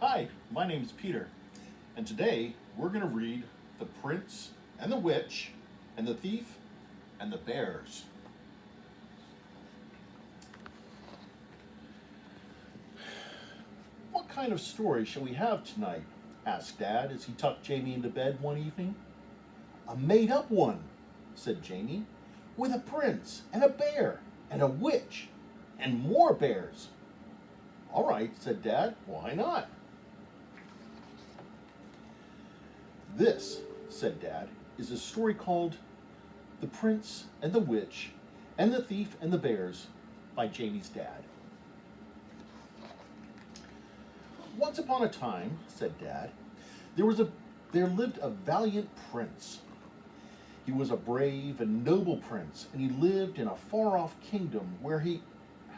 Hi, my name is Peter, and today we're going to read The Prince and the Witch and the Thief and the Bears. What kind of story shall we have tonight? Asked Dad as he tucked Jamie into bed one evening. A made-up one, said Jamie, with a prince and a bear and a witch and more bears. All right, said Dad, why not? This, said Dad, is a story called The Prince and the Witch and the Thief and the Bears by Jamie's dad. Once upon a time, said Dad, there lived a valiant prince. He was a brave and noble prince, and he lived in a far-off kingdom where he...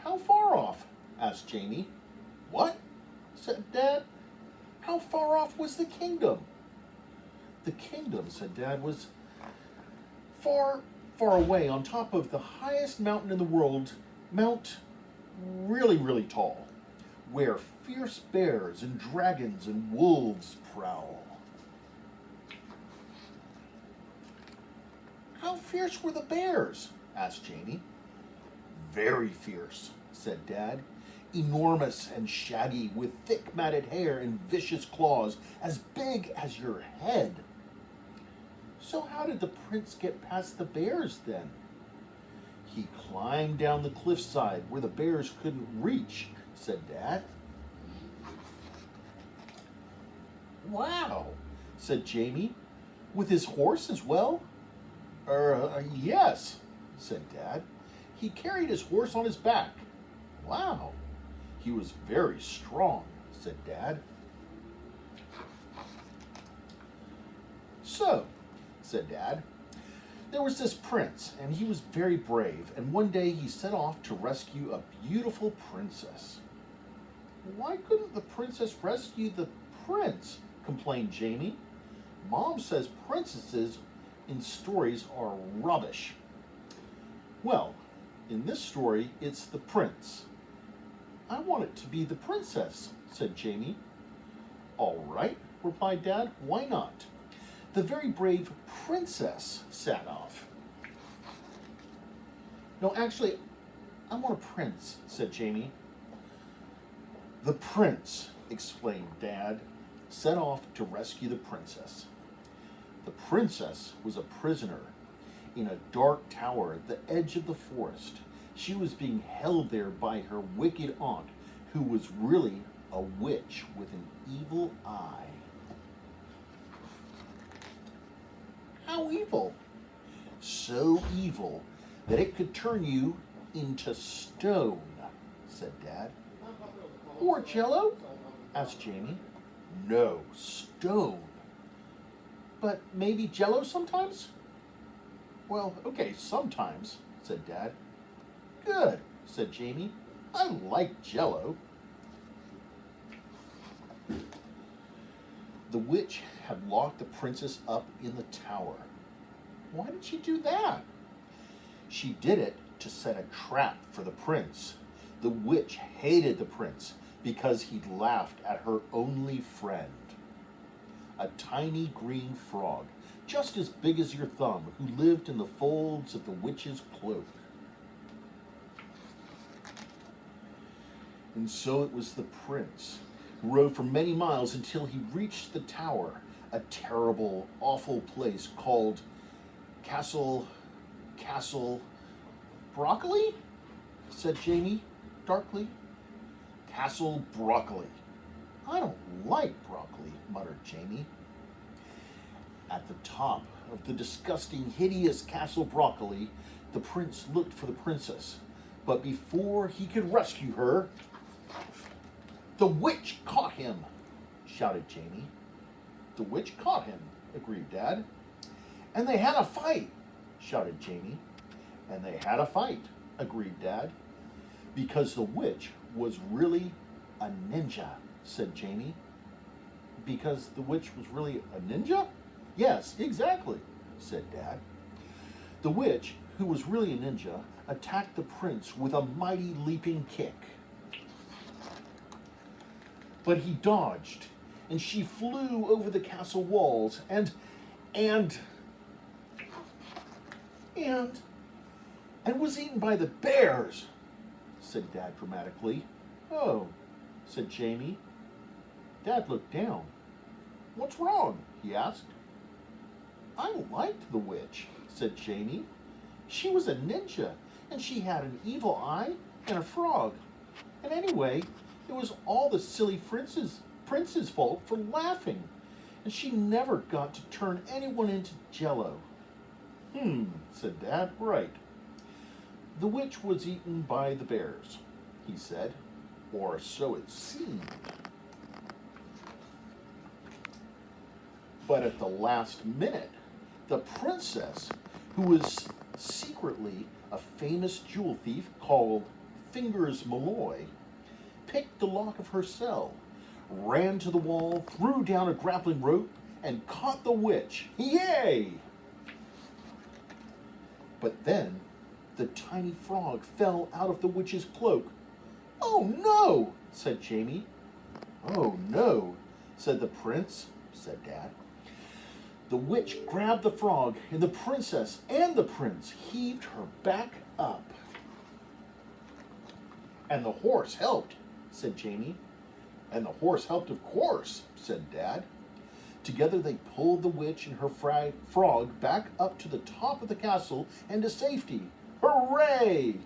How far off? Asked Jamie. What? Said Dad. How far off was the kingdom? The kingdom, said Dad, was far, far away on top of the highest mountain in the world, Mount really, really tall, where fierce bears and dragons and wolves prowl. How fierce were the bears? Asked Jamie. Very fierce, said Dad. Enormous and shaggy, with thick matted hair and vicious claws as big as your head. So how did the prince get past the bears then? He climbed down the cliffside where the bears couldn't reach, said Dad. Wow, said Jamie. With his horse as well? Yes, said Dad. He carried his horse on his back. Wow, he was very strong, said Dad. So, said Dad, there was this prince, and he was very brave, and one day he set off to rescue a beautiful princess. Why couldn't the princess rescue the prince? Complained Jamie. Mom says princesses in stories are rubbish. Well, in this story, it's the prince. I want it to be the princess, said Jamie. All right, replied Dad, why not? The very brave princess sat off. No, actually, I want a prince, said Jamie. The prince, explained Dad, set off to rescue the princess. The princess was a prisoner in a dark tower at the edge of the forest. She was being held there by her wicked aunt, who was really a witch with an evil eye. How evil? So evil that it could turn you into stone, said Dad. Or jello? Asked Jamie. No, stone. But maybe jello sometimes? Well, okay, sometimes, said Dad. Good, said Jamie. I like jello. The witch had locked the princess up in the tower. Why did she do that? She did it to set a trap for the prince. The witch hated the prince because he'd laughed at her only friend, a tiny green frog, just as big as your thumb, who lived in the folds of the witch's cloak. And so it was the prince who rode for many miles until he reached the tower, a terrible, awful place called Castle Broccoli? Said Jamie darkly. Castle Broccoli. I don't like broccoli, muttered Jamie. At the top of the disgusting, hideous Castle Broccoli, the prince looked for the princess. But before he could rescue her, the witch caught him, shouted Jamie. The witch caught him, agreed Dad. And they had a fight, shouted Jamie. And they had a fight, agreed Dad. Because the witch was really a ninja, said Jamie. Because the witch was really a ninja? Yes, exactly, said Dad. The witch, who was really a ninja, attacked the prince with a mighty leaping kick. But he dodged, and she flew over the castle walls and and and was eaten by the bears, said Dad dramatically. Oh, said Jamie. Dad looked down. What's wrong? He asked. I liked the witch, said Jamie. She was a ninja, and she had an evil eye and a frog. And anyway, it was all the silly prince's fault for laughing, and she never got to turn anyone into jello. Said Dad, right. The witch was eaten by the bears, he said, or so it seemed. But at the last minute, the princess, who was secretly a famous jewel thief called Fingers Malloy, picked the lock of her cell, ran to the wall, threw down a grappling rope, and caught the witch. Yay! But then the tiny frog fell out of the witch's cloak. Oh no, said Jamie. Oh no, said the prince, said Dad. The witch grabbed the frog, and the princess and the prince heaved her back up. And the horse helped, said Jamie. And the horse helped, of course, said Dad. Together they pulled the witch and her frog back up to the top of the castle and to safety. Hooray!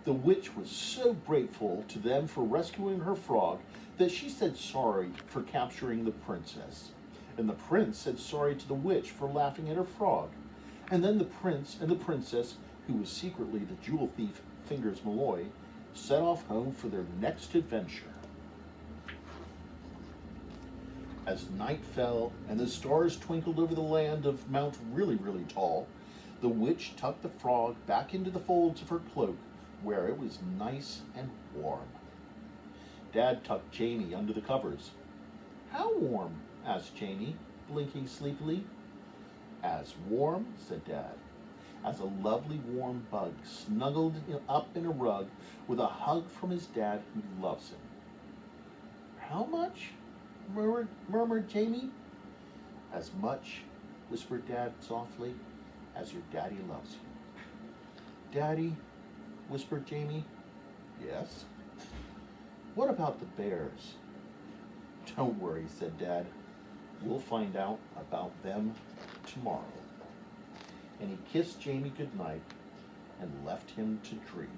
The witch was so grateful to them for rescuing her frog that she said sorry for capturing the princess. And the prince said sorry to the witch for laughing at her frog. And then the prince and the princess, who was secretly the jewel thief Fingers Malloy, set off home for their next adventure. As night fell and the stars twinkled over the land of Mount Really, Really Tall, the witch tucked the frog back into the folds of her cloak, where it was nice and warm. Dad tucked Jamie under the covers. How warm? Asked Jamie, blinking sleepily. As warm, said Dad, as a lovely warm bug snuggled up in a rug with a hug from his dad who loves him. How much? Murmured Jamie. As much, whispered Dad softly, as your daddy loves you. Daddy, whispered Jamie. Yes? What about the bears? Don't worry, said Dad. We'll find out about them tomorrow. And he kissed Jamie goodnight and left him to dream.